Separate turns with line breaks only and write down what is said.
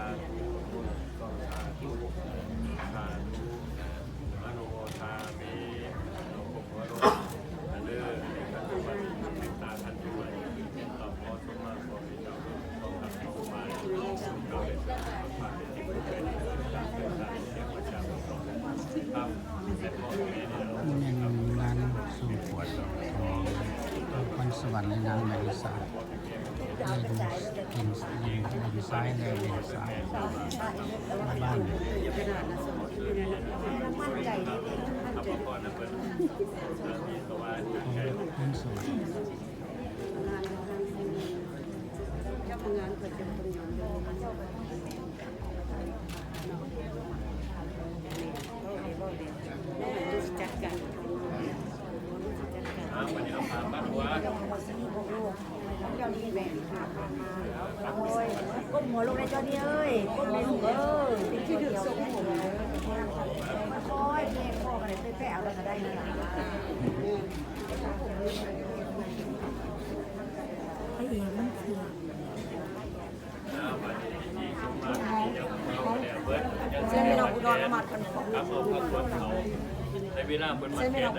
าธุสาธุสาธุอนุโมทามิหลวงปู่วโรเลือดในการปฏิบัติเมตตาท่านด้วยต่อพอสมมาขอให้เราต้องรับเข้ามาเราได้สร้างความเป็นจริงเป็นการเกิดการเชื่อประชาชนครับและพ่อแม่เนี่ยเรา
เป็นงานสู่ขวัญของคนสวรรค์ในนางแมริสาได้ดูกินดินซ้ายในดินซ้ายบ้าน
มั่นใจได้เลยมั่นใจ
ก่อนนะเพื่อนมีสวรรค์
คนสวรรค์
เจ้าพนักงานเปิดเป็นตรงนี้จัดการ
วันนี้เอาพาบ้านวัด
เจ้านี่แบ่งโอ้ยก้มหัวลงในเจ้านี่เอ้ยก้มในหัวที่ดึกส่งผมคอยแม่พ่อกันเลยไปเอาแล้วก็ได้นะไอ้เอ๋มันคือ
วันนี้สมมาที่ยังเราเนี่ยเบิร์ดยัง
เส้นเราอุดรมากันของ
ครับเอาพระพุทธเขาในเวลาเป็นมาเก็ต